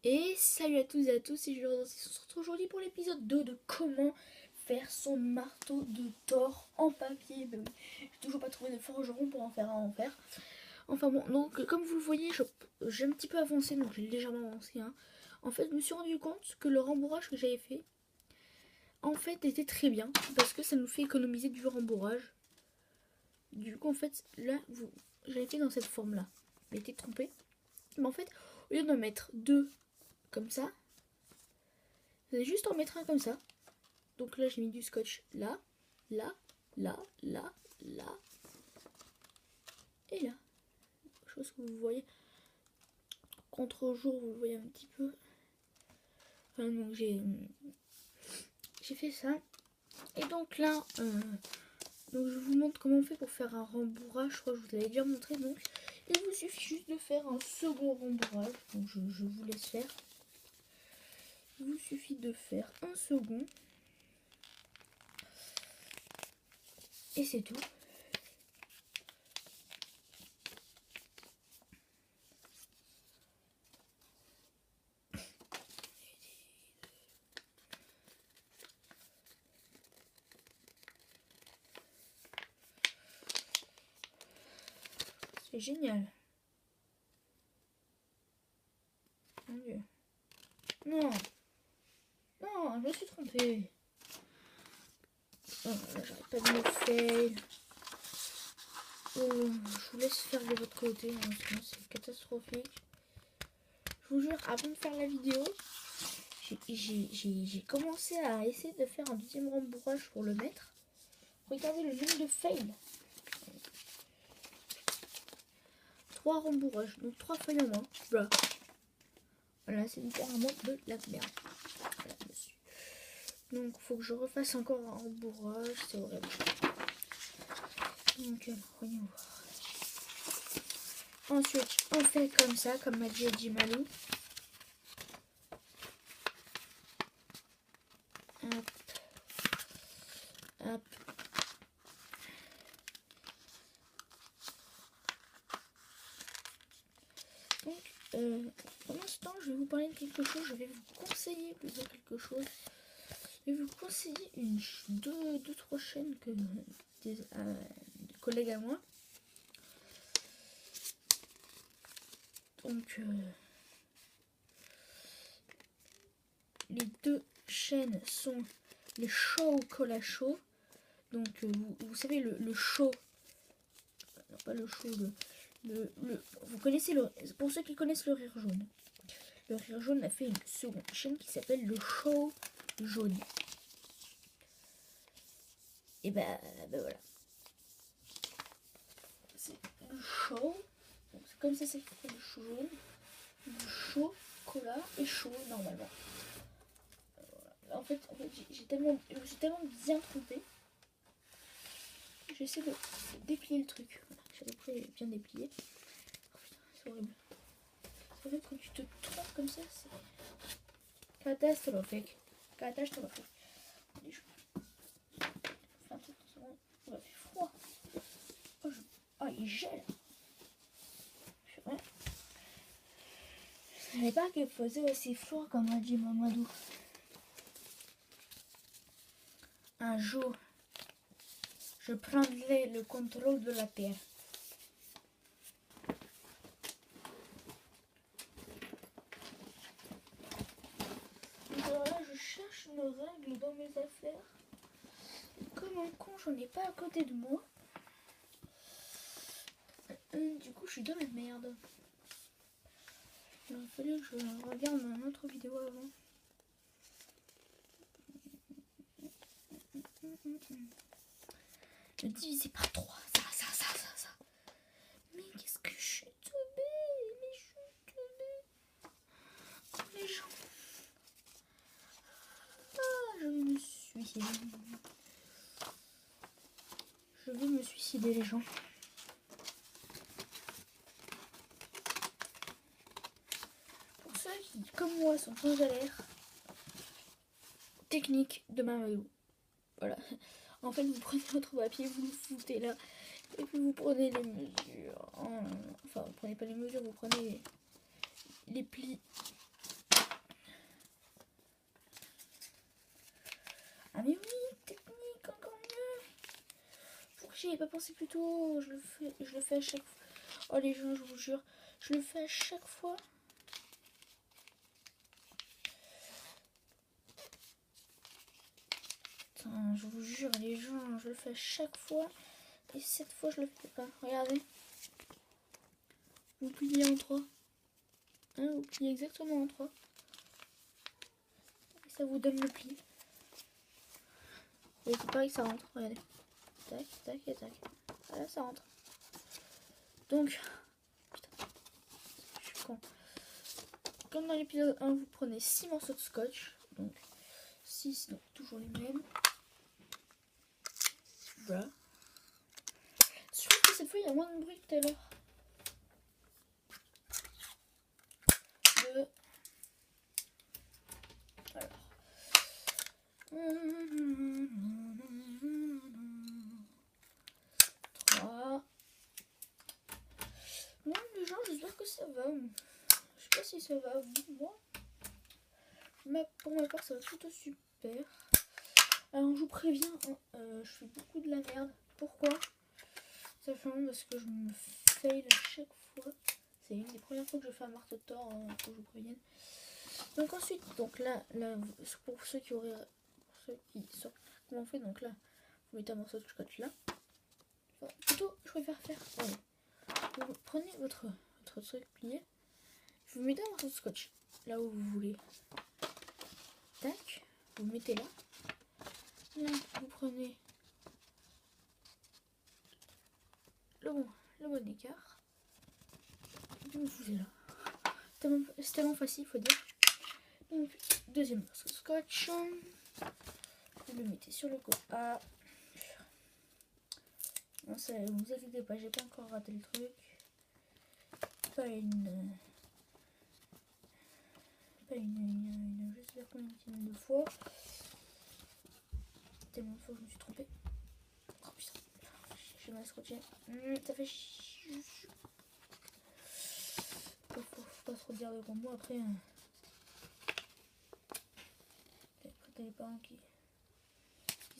Et salut à tous et à tous, c'est Julien. On se retrouve aujourd'hui pour l'épisode 2 de comment faire son marteau de Thor en papier. Ben oui, j'ai toujours pas trouvé de forgeron pour en faire un en fer. Enfin bon, donc comme vous le voyez, j'ai un petit peu avancé, donc j'ai légèrement avancé. En fait, je me suis rendu compte que le rembourrage que j'avais fait, en fait, était très bien parce que ça nous fait économiser du rembourrage. Du coup, en fait, là, j'avais fait dans cette forme-là. J'ai été trompée. Mais en fait, au lieu d'en mettre deux comme ça, vous allez juste en mettre un comme ça. Donc là, j'ai mis du scotch là, là, là, là, là et là. Chose que vous voyez. Contre-jour, vous voyez un petit peu. Enfin, donc j'ai fait ça. Et donc là, donc je vous montre comment on fait pour faire un rembourrage. Je crois que je vous l'avais déjà montré. Donc il vous suffit juste de faire un second rembourrage. Donc je vous laisse faire. Il vous suffit de faire un second. Et c'est tout. C'est génial. Mon Dieu. Non. Non, je me suis trompée. Oh, j'arrête pas de me fail. Je vous laisse faire de votre côté, hein, sinon c'est catastrophique. Je vous jure, avant de faire la vidéo, j'ai commencé à essayer de faire un deuxième rembourrage pour le mettre. Regardez le nombre de fails. 3 rembourrages, donc 3 fails en moins. Voilà, c'est littéralement de la merde. Voilà, donc il faut que je refasse encore un rembourrage, c'est horrible. Donc voyons voir. Ensuite, on fait comme ça, comme m'a dit Malou. Hop. Hop. Donc, pour l'instant, je vais vous parler de quelque chose. Je vais vous conseiller plutôt quelque chose. Je vais vous conseiller deux, trois chaînes que des collègues à moi. Donc, les deux chaînes sont les Show Cola Show. Donc, vous savez, le show, non pas le show, vous connaissez pour ceux qui connaissent le Rire Jaune. Le Rire Jaune a fait une seconde chaîne qui s'appelle le Show Jaune. Et ben voilà. C'est le show. C'est comme ça, c'est le show jaune. Le show, cola et chaud normalement. En fait je me suis tellement bien trompée. J'essaie de déplier le truc. Voilà, j'avais bien déplié. Oh, c'est horrible. C'est vrai que quand tu te trompes comme ça, c'est catastrophique. Catastrophique. On va faire froid. Oh, il gèle. Je savais pas qu'il faisait aussi froid comme a dit Mamadou. Un jour, je prendrai le contrôle de la Terre. Alors là, je cherche une règle dans mes affaires. Comme un con, j'en ai pas à côté de moi. Du coup, je suis dans la merde. Il aurait fallu que je regarde une autre vidéo avant. Je divisé par 3. Ça. Mais qu'est-ce que je suis tombée. Mais je suis tombée. Oh, les gens. Ah, je vais me suicider. Je vais me suicider, les gens. Pour ceux qui, comme moi, sont en galère, technique de Mamadou. Voilà. En fait, vous prenez votre papier, vous le foutez là, et puis vous prenez les mesures. Enfin, vous prenez pas les mesures, vous prenez les plis j'y ai pas pensé plus tôt. Je le fais à chaque fois. Oh les gens, je vous jure, je le fais à chaque fois. Putain, je vous jure les gens, je le fais à chaque fois. Et cette fois je le fais pas. Regardez. Vous pliez en 3. Hein, vous pliez exactement en 3. Et ça vous donne le pli. Et c'est pareil, ça rentre. Regardez. Tac, tac et tac. Voilà, ça rentre. Donc, putain, je suis con. Comme dans l'épisode 1, vous prenez 6 morceaux de scotch. Donc, 6, donc toujours les mêmes. Voilà. Je trouve que cette fois, il y a moins de bruit que tout à l'heure. 2. Alors. 3. Bon, les gens, j'espère que ça va. Je sais pas si ça va. Moi, pour ma part, ça va plutôt super. Alors, je vous préviens, je fais beaucoup de la merde. Pourquoi? Sachant parce que je me fail à chaque fois. C'est une des premières fois que je fais un marteau de Thor, faut que je vous prévienne. Donc ensuite, donc là, pour ceux qui savent comment on fait, donc là, vous mettez un morceau de scotch là. Enfin, plutôt, je préfère faire. Allez. Vous prenez votre truc plié, vous mettez un morceau de scotch là où vous voulez. Tac, vous mettez là. Là, vous prenez le bon écart. Et puis vous foutez là. C'est tellement facile, faut dire. Donc, deuxième morceau de scotch. Vous le mettez sur le côté. Ah. Non, ça, vous inquiétez pas, j'ai pas encore raté le truc. Pas une je sais pas combien de fois. Tellement de fois que je me suis trompée. Oh putain, j'ai mal scotché. Ça fait faut pas trop dire de gros mots après. Après t'as les parents qui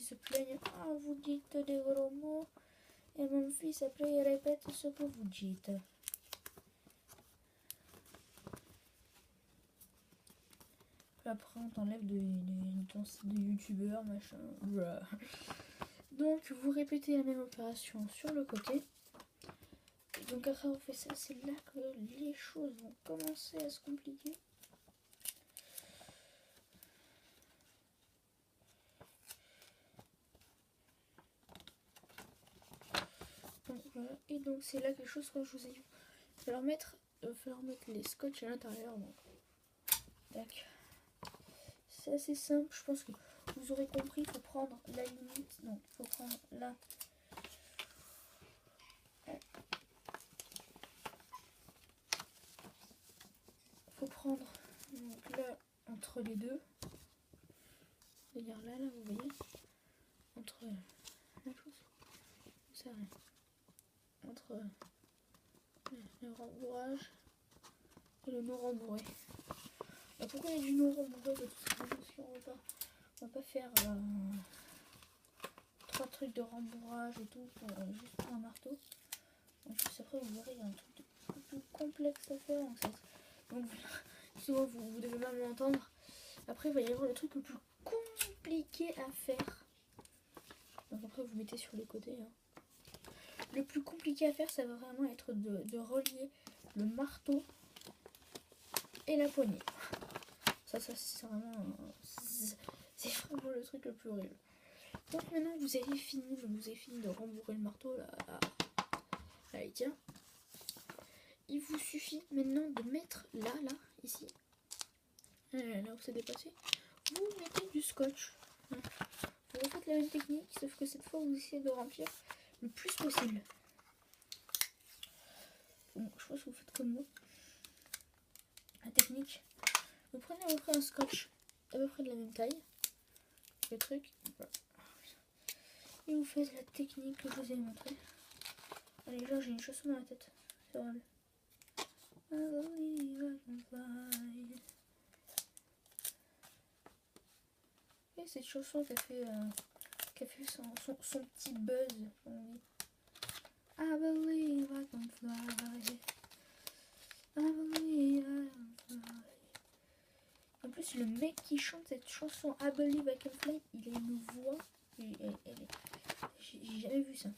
se plaignent. Ah, vous dites des gros mots. Et mon fils après il répète ce que vous dites. Après on t'enlève de youtubeurs, machin. Blah. Donc vous répétez la même opération sur le côté. Et donc après on fait ça, c'est là que les choses vont commencer à se compliquer. Donc, voilà. Et donc c'est là quelque chose que je vous ai dit. Il va falloir mettre les scotch à l'intérieur. Donc tac. C'est assez simple, je pense que vous aurez compris. Il faut prendre la limite. Donc il faut prendre là. Il faut prendre donc là entre les deux. C'est-à-dire là, vous voyez, entre la chose, ça, entre le rembourrage et le non rembourré. Pourquoi il y a du non rembourré? Parce qu'on va pas faire 3 trucs de rembourrage et tout juste pour un marteau. En plus après vous verrez, il y a un truc un peu plus complexe à faire en fait. Donc souvent vous devez même l'entendre. Après il va y avoir le truc le plus compliqué à faire. Donc après vous mettez sur les côtés. Le plus compliqué à faire, ça va vraiment être de relier le marteau et la poignée. Ça c'est vraiment le truc le plus horrible. Donc maintenant vous avez fini de rembourrer le marteau là il tient. Il vous suffit maintenant de mettre là ici, là où c'est dépassé, vous mettez du scotch. Vous refaites la même technique, sauf que cette fois vous essayez de remplir le plus possible. Bon, je pense que vous faites comme moi. La technique, vous prenez à peu près un scotch à peu près de la même taille, le truc, voilà. Et vous faites la technique que je vous ai montrée. Allez, là j'ai une chanson dans la tête, c'est horrible. Et cette chanson qui a fait son petit buzz, on dit. I believe I can fly. I believe I can fly. En plus, le mec qui chante cette chanson I believe I can fly, il a une voix. J'ai jamais vu ça.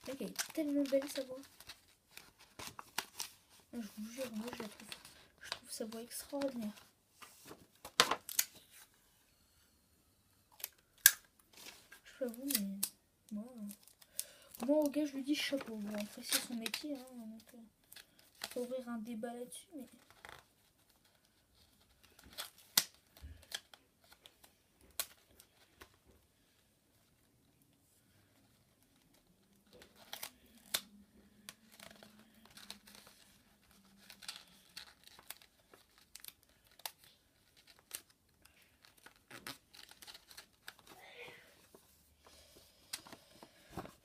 Le mec, elle est tellement belle sa voix. Je vous jure, moi je trouve sa voix extraordinaire. Je peux avouer, mais moi au gars je lui dis chapeau. Bon, après c'est son métier, hein, donc on peut ouvrir un débat là-dessus, mais.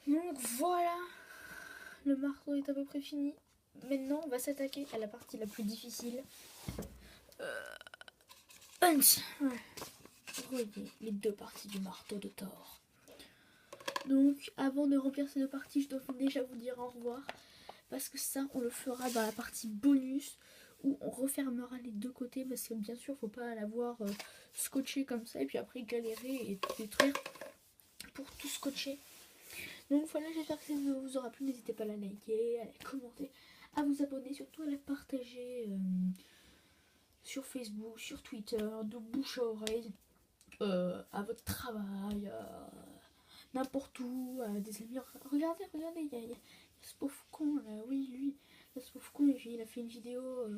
Donc voilà, le marteau est à peu près fini. Maintenant, on va s'attaquer à la partie la plus difficile. Hunt. Voyez les deux parties du marteau de Thor. Donc, avant de remplir ces deux parties, je dois déjà vous dire au revoir. Parce que ça, on le fera dans la partie bonus où on refermera les deux côtés. Parce que bien sûr, faut pas l'avoir scotché comme ça et puis après galérer et détruire pour tout scotcher. Donc voilà, j'espère que ça vous aura plu. N'hésitez pas à la liker, à la commenter, à vous abonner, surtout à la partager sur Facebook, sur Twitter, de bouche à oreille, à votre travail, n'importe où, à des amis. Regardez, il y a ce pauvre con là, oui, lui, ce pauvre con, il a fait une vidéo,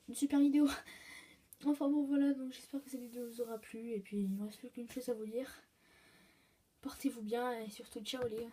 une super vidéo. Enfin bon, voilà, donc j'espère que cette vidéo vous aura plu. Et puis, il ne me reste plus qu'une chose à vous dire. Portez-vous bien et surtout, ciao les gars.